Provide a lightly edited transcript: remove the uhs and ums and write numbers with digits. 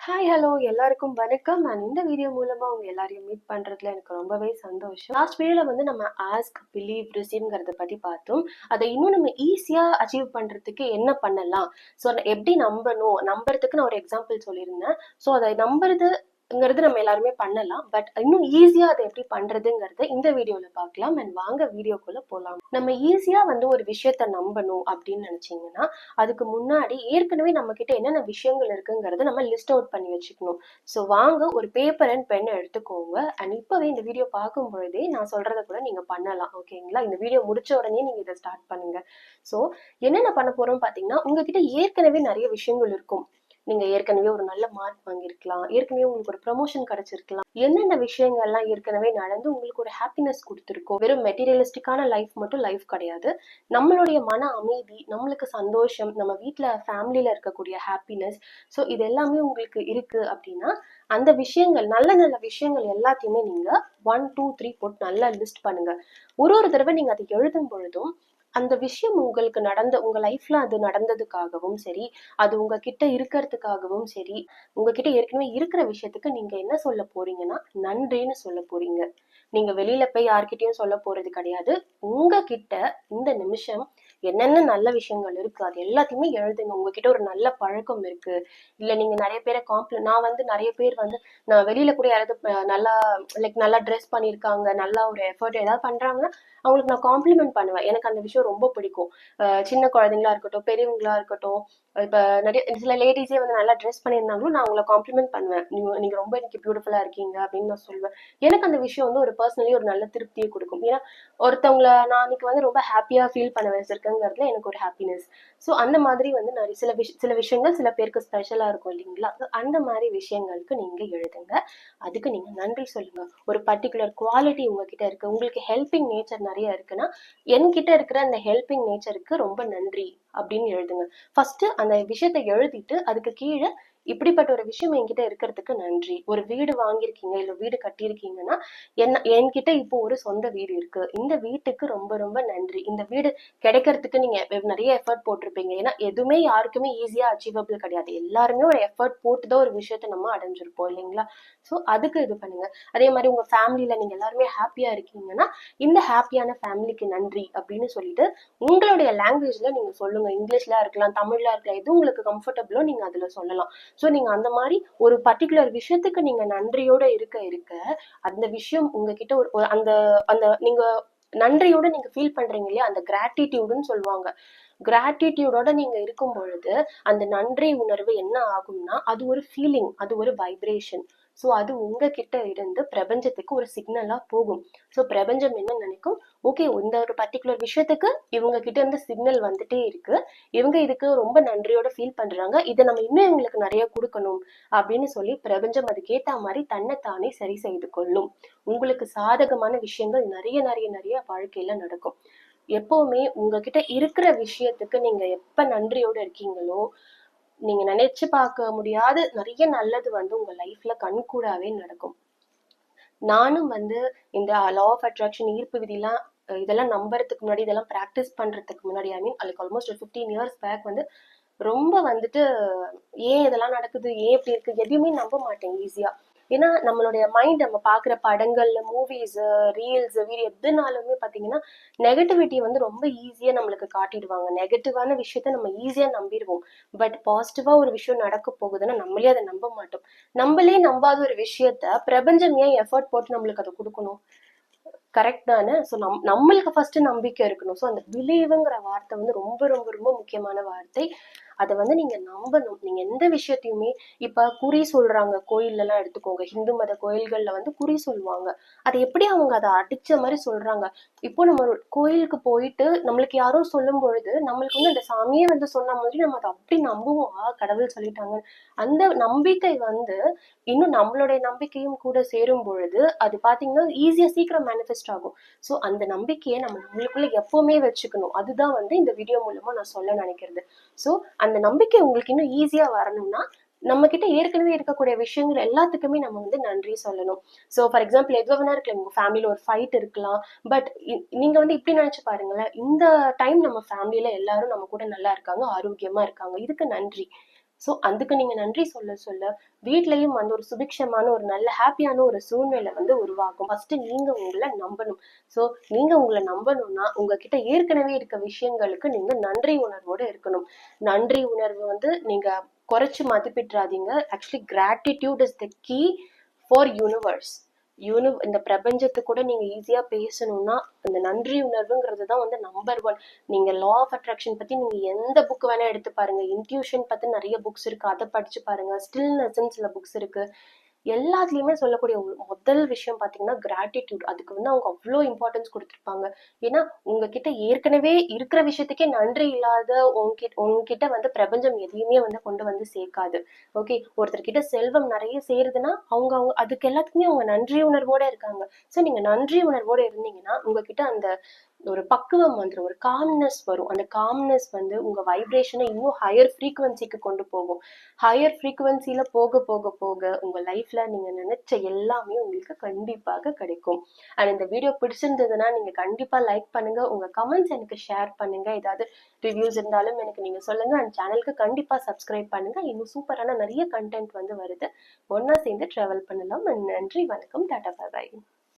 Hi hello எல்லாருக்கும் வணக்கம். நான் இந்த வீடியோ மூலமா உங்க எல்லாரையும் மீட் பண்றதுல எனக்கு ரொம்பவே சந்தோஷம். லாஸ்ட் வீடியோல வந்து நம்ம ஆஸ்க், பிலீவ், ரிசீவ்ங்கிறத பத்தி பார்த்தோம். அதை இன்னும் நம்ம ஈஸியா அச்சீவ் பண்றதுக்கு என்ன பண்ணலாம், ஸோ எப்படி நம்பணும், நம்புறதுக்கு நான் ஒரு எக்ஸாம்பிள் சொல்லியிருந்தேன். ஸோ அதை நம்புறதுங்கிறது நம்ம எல்லாருமே பண்ணலாம். பட் இன்னும் ஈஸியா அதை எப்படி பண்றதுங்கிறத இந்த வீடியோல பார்க்கலாம். அண்ட் வாங்க வீடியோக்குள்ள போலாம். நம்ம ஈஸியா வந்து ஒரு விஷயத்த நம்பணும் அப்படின்னு நினைச்சீங்கன்னா அதுக்கு முன்னாடி ஏற்கனவே நம்ம கிட்ட என்னென்ன விஷயங்கள் இருக்குங்கிறத நம்ம லிஸ்ட் அவுட் பண்ணி வச்சுக்கணும். ஸோ வாங்க ஒரு பேப்பர் அண்ட் பென் எடுத்துக்கோங்க. அண்ட் இப்பவே இந்த வீடியோ பார்க்கும் பொழுதே நான் சொல்றத கூட நீங்க பண்ணலாம். ஓகேங்களா? இந்த வீடியோ முடிச்ச உடனே நீங்க இதை ஸ்டார்ட் பண்ணுங்க. ஸோ என்னென்ன பண்ண போறோம் பாத்தீங்கன்னா, உங்ககிட்ட ஏற்கனவே நிறைய விஷயங்கள் இருக்கும். நீங்க ஏற்கனவே ஒரு நல்ல மார்க் வாங்கியிருக்கலாம், ஏற்கனவே உங்களுக்கு ஒரு ப்ரமோஷன் கிடைச்சிருக்கலாம். என்னென்ன விஷயங்கள்லாம் ஏற்கனவே நடந்து உங்களுக்கு ஒரு ஹாப்பினஸ் கொடுத்துருக்கோம். வெறும் மெட்டீரியலிஸ்டிக்கான லைஃப் மட்டும் லைஃப் கிடையாது. நம்மளுடைய மன அமைதி, நம்மளுக்கு சந்தோஷம், நம்ம வீட்டில் ஃபேமிலியில் இருக்கக்கூடிய ஹாப்பினஸ், ஸோ இது எல்லாமே உங்களுக்கு இருக்கு அப்படின்னா அந்த விஷயங்கள், நல்ல நல்ல விஷயங்கள் எல்லாத்தையுமே நீங்க 1 2 3 போட்டு நல்லா லிஸ்ட் பண்ணுங்க. ஒரு தடவை நீங்க அதை எழுதும் பொழுதும் அந்த விஷயம் உங்களுக்கு உங்க லைஃப்ல அது நடந்ததுக்காகவும் சரி, அது உங்ககிட்ட இருக்கிறதுக்காகவும் சரி, உங்ககிட்ட ஏற்கனவே இருக்கிற விஷயத்துக்கு நீங்க என்ன சொல்ல போறீங்கன்னா நன்றின்னு சொல்ல போறீங்க. நீங்க வெளியில போய் யார்கிட்டயும் சொல்ல போறது கிடையாது. உங்ககிட்ட இந்த நிமிஷம் என்னென்ன நல்ல விஷயங்கள் இருக்கு அது எல்லாத்தையுமே எழுதுங்க. உங்ககிட்ட ஒரு நல்ல பழக்கம் இருக்கு, இல்ல நீங்க நிறைய பேரை நான் வந்து நிறைய பேர் வந்து நான் வெளியில கூட யாராவது நல்லா நல்லா ட்ரெஸ் பண்ணியிருக்காங்க, நல்லா ஒரு எஃபர்ட் ஏதாவது பண்றாங்கன்னா அவங்களுக்கு நான் காம்ப்ளிமெண்ட் பண்ணுவேன். எனக்கு அந்த விஷயம் ரொம்ப பிடிக்கும். சின்ன குழந்தைங்களா இருக்கட்டும், பெரியவங்களா இருக்கட்டும், இப்ப நிறைய சில லேடிஸே வந்து நல்லா ட்ரெஸ் பண்ணியிருந்தாங்களும் நான் அவங்கள காம்ப்ளிமெண்ட் பண்ணுவேன். நீங்க ரொம்ப இன்னைக்கு பியூட்டிஃபுல்லா இருக்கீங்க அப்படின்னு நான் சொல்லுவேன். எனக்கு அந்த விஷயம் வந்து ஒரு பர்சனலி ஒரு நல்ல திருப்தியை கொடுக்கும். ஏன்னா ஒருத்தவங்கள நான் இன்னைக்கு வந்து ரொம்ப ஹாப்பியா ஃபீல் பண்ண வச்சிருக்கேங்கிறதுல எனக்கு ஒரு ஹாப்பினஸ். ஸோ அந்த மாதிரி வந்து நிறைய சில விஷயங்கள் சில பேருக்கு ஸ்பெஷலா இருக்கும் இல்லைங்களா? அந்த மாதிரி விஷயங்களுக்கு நீங்க எழுதுங்க. அதுக்கு நீங்க நன்றி சொல்லுங்க. ஒரு பர்டிகுலர் குவாலிட்டி உங்ககிட்ட இருக்கு, உங்களுக்கு ஹெல்பிங் நேச்சர் நிறைய இருக்குன்னா என்கிட்ட இருக்கிற அந்த ஹெல்பிங் நேச்சருக்கு ரொம்ப நன்றி அப்படின்னு எழுதுங்க. ஃபர்ஸ்ட் அந்த விஷயத்தை எழுதிட்டு அதுக்கு கீழே இப்படிப்பட்ட ஒரு விஷயம் என்கிட்ட இருக்கிறதுக்கு நன்றி. ஒரு வீடு வாங்கியிருக்கீங்க, இல்ல வீடு கட்டியிருக்கீங்கன்னா என்கிட்ட இப்போ ஒரு சொந்த வீடு இருக்கு, இந்த வீட்டுக்கு ரொம்ப ரொம்ப நன்றி. இந்த வீடு கிடைக்கிறதுக்கு நீங்க நிறைய எஃபர்ட் போட்டிருப்பீங்க. ஏன்னா எதுவுமே யாருக்குமே ஈஸியா அச்சீவபிள் கிடையாது. எல்லாருமே ஒரு எஃபர்ட் போட்டுதான் ஒரு விஷயத்த நம்ம அடைஞ்சிருப்போம் இல்லைங்களா? ஸோ அதுக்கு இது பண்ணுங்க. அதே மாதிரி உங்க ஃபேமிலியில நீங்க எல்லாருமே ஹாப்பியா இருக்கீங்கன்னா இந்த ஹாப்பியான ஃபேமிலிக்கு நன்றி அப்படின்னு சொல்லிட்டு உங்களுடைய லாங்குவேஜ்ல நீங்க சொல்லுங்க. இங்கிலீஷ்ல இருக்கலாம், தமிழ்ல இருக்கலாம், எது உங்களுக்கு கம்ஃபர்டபுளோ நீங்க அதுல சொல்லலாம். ஸோ நீங்க அந்த மாதிரி ஒரு பர்டிகுலர் விஷயத்துக்கு நீங்க நன்றியோட இருக்க இருக்க அந்த விஷயம் உங்ககிட்ட அந்த அந்த நீங்க நன்றியோட நீங்க ஃபீல் பண்றீங்க இல்லையா, அந்த கிராட்டிடியூடுன்னு சொல்லுவாங்க. கிராட்டிடியூடோட நீங்க இருக்கும் பொழுது அந்த நன்றி உணர்வு என்ன ஆகும்னா அது ஒரு ஃபீலிங், அது ஒரு வைப்ரேஷன். ஸோ அது உங்ககிட்ட இருந்து பிரபஞ்சத்துக்கு ஒரு சிக்னலா போகும். ஸோ பிரபஞ்சம் என்ன நினைக்கும், ஓகே இந்த ஒரு பர்டிகுலர் விஷயத்துக்கு இவங்க கிட்ட இருந்து சிக்னல் வந்துட்டே இருக்கு, இவங்க இதுக்கு ரொம்ப நன்றியோட ஃபீல் பண்றாங்க, இதை நம்ம இன்னும் இவங்களுக்கு நிறைய கொடுக்கணும் அப்படின்னு சொல்லி பிரபஞ்சம் அதுக்கேத்த மாதிரி தன்னைத்தானே சரி செய்து கொள்ளும். உங்களுக்கு சாதகமான விஷயங்கள் நிறைய நிறைய நிறைய வாழ்க்கையில நடக்கும். எப்பவுமே உங்ககிட்ட இருக்கிற விஷயத்துக்கு நீங்க எப்ப நன்றியோட இருக்கீங்களோ, நீங்க நினைச்சு பார்க்க முடியாத நிறைய நல்லது வந்து உங்க லைஃப்ல கண்கூடாவே நடக்கும். நானும் வந்து இந்த லா ஆஃப் அட்ராக்ஷன், ஈர்ப்பு விதிலாம் இதெல்லாம் நம்புறதுக்கு முன்னாடி, இதெல்லாம் ப்ராக்டிஸ் பண்றதுக்கு முன்னாடி, ஐ மீன் அதுக்கு ஆல்மோஸ்ட் ஒரு 15 இயர்ஸ் பேக் வந்து ரொம்ப வந்துட்டு ஏன் இதெல்லாம் நடக்குது, ஏன் இப்படி இருக்கு, எதையுமே நம்ப மாட்டேன் ஈஸியா. ஏன்னா நம்மளுடைய மைண்ட், நம்ம பாக்குற படங்கள்ல, மூவிஸ், ரீல்ஸ், வீடியோ எதுனாலுமே பாத்தீங்கன்னா நெகட்டிவிட்டி வந்து ரொம்ப ஈஸியா நம்மளுக்கு காட்டிடுவாங்க. நெகட்டிவான விஷயத்த நம்ம ஈஸியா நம்பிடுவோம். பட் பாசிட்டிவா ஒரு விஷயம் நடக்க போகுதுன்னா நம்மளே அதை நம்ப மாட்டோம். நம்மளே நம்பாத ஒரு விஷயத்த பிரபஞ்சம் ஏன் எஃபர்ட் போட்டு நம்மளுக்கு அதை கொடுக்கணும்? கரெக்ட் தானே? ஸோ நம்மளுக்கு ஃபர்ஸ்ட் நம்பிக்கை இருக்கணும். ஸோ அந்த பிலீவுங்கிற வார்த்தை வந்து ரொம்ப ரொம்ப ரொம்ப முக்கியமான வார்த்தை. அதை வந்து நீங்க நம்பணும். நீங்க எந்த விஷயத்தையுமே, இப்ப குறி சொல்றாங்க கோயில்ல எல்லாம் எடுத்துக்கோங்க, ஹிந்து மத கோயில்கள்ல வந்து குறி சொல்லுவாங்க. அதை எப்படி அவங்க அதை அடிச்ச மாதிரி சொல்றாங்க. இப்போ நம்ம ஒரு கோயிலுக்கு போயிட்டு நம்மளுக்கு யாரோ சொல்லும் பொழுது நம்மளுக்கு வந்து அந்த சாமியே வந்து சொன்ன மாதிரி நம்ம அதை அப்படி நம்புவோம். கடவுள் சொல்லிட்டாங்க. அந்த நம்பிக்கை வந்து இன்னும் நம்மளுடைய நம்பிக்கையும் கூட சேரும் பொழுது அது பாத்தீங்கன்னா ஈஸியா சீக்கிரம் மேனிஃபெஸ்ட் ஆகும். ஸோ அந்த நம்பிக்கையை நம்ம நம்மளுக்குள்ள எப்பவுமே வச்சுக்கணும். அதுதான் வந்து இந்த வீடியோ மூலமா நான் சொல்ல நினைக்கிறது. ஸோ அந்த நம்பிக்கை உங்களுக்கு இன்னும் ஈஸியா வரணும்னா நம்ம கிட்ட ஏற்கனவே இருக்கக்கூடிய விஷயங்கள் எல்லாத்துக்குமே நம்ம வந்து நன்றி சொல்லணும். ஸோ ஃபார் எக்ஸாம்பிள் எது வேணா இருக்கலாம், உங்க ஃபேமிலியில ஒரு ஃபைட் இருக்கலாம். பட் நீங்க வந்து இப்படி நினைச்சு பாருங்களேன், இந்த டைம் நம்ம ஃபேமிலியில எல்லாரும் நம்ம கூட நல்லா இருக்காங்க, ஆரோக்கியமா இருக்காங்க, இதுக்கு நன்றி. ஸோ அதுக்கு நீங்க நன்றி சொல்ல சொல்ல வீட்லயும் வந்து ஒரு சுபிக்ஷமான ஒரு நல்ல ஹாப்பியான ஒரு சூழ்நிலை வந்து உருவாகும். ஃபர்ஸ்ட் நீங்க உங்களை நம்பணும். ஸோ நீங்க உங்களை நம்பணும்னா உங்ககிட்ட ஏற்கனவே இருக்க விஷயங்களுக்கு நீங்க நன்றி உணர்வோட இருக்கணும். நன்றி உணர்வு வந்து நீங்க குறைச்சு மதிப்பிட்றாதீங்க. Actually gratitude is the key for universe. இந்த பிரபஞ்சத்துக்கு கூட நீங்க ஈஸியா பேசணும்னா அந்த நன்றி உணர்வுங்கிறது தான் வந்து நம்பர் ஒன். நீங்க லா ஆஃப் அட்ராக்ஷன் பத்தி நீங்க எந்த புக் வேணா எடுத்து பாருங்க. இன்ட்யூஷன் பத்தி நிறைய புக்ஸ் இருக்கு, அதை படிச்சு பாருங்க. ஸ்டில்னஸ்ன்னு சில புக்ஸ் இருக்கு. எல்லாத்துலயுமே சொல்லக்கூடிய ஒரு முதல் விஷயம் பாத்தீங்கன்னா கிராட்டிடியூட். அதுக்கு வந்து அவங்க அவ்வளோ இம்பார்ட்டன்ஸ் கொடுத்துருப்பாங்க. ஏன்னா உங்ககிட்ட ஏற்கனவே இருக்கிற விஷயத்துக்கே நன்றி இல்லாத உங்ககிட்ட வந்து பிரபஞ்சம் எதையுமே வந்து கொண்டு வந்து சேர்க்காது. ஓகே, ஒருத்தர்கிட்ட செல்வம் நிறைய சேருதுன்னா அவங்க அவங்க அதுக்கு எல்லாத்துக்குமே அவங்க நன்றி உணர்வோட இருக்காங்க. ஸோ நீங்க நன்றி உணர்வோட இருந்தீங்கன்னா உங்ககிட்ட அந்த ஒரு பக்குவம் வந்துடும், ஒரு காம்னஸ் வரும். அந்த காம்னஸ் வந்து உங்க வைப்ரேஷனை இன்னும் ஹையர் ஃப்ரீக்குவன்சிக்கு கொண்டு போகும். ஹையர் ஃப்ரீக்குவன்சில போக போக போக உங்க லைஃப்ல நீங்க நினைச்ச எல்லாமே உங்களுக்கு கண்டிப்பாக கிடைக்கும். அண்ட் இந்த வீடியோ பிடிச்சிருந்ததுன்னா நீங்க கண்டிப்பா லைக் பண்ணுங்க, உங்க கமெண்ட்ஸ் எனக்கு ஷேர் பண்ணுங்க. ஏதாவது ரிவ்யூஸ் இருந்தாலும் எனக்கு நீங்க சொல்லுங்க. அண்ட் சேனலுக்கு கண்டிப்பா சப்ஸ்கிரைப் பண்ணுங்க. இன்னும் சூப்பரான நிறைய கண்டென்ட் வந்து வருது. ஒன்னா சேர்ந்து டிராவல் பண்ணலாம். நன்றி, வணக்கம், டாடா, பாய்.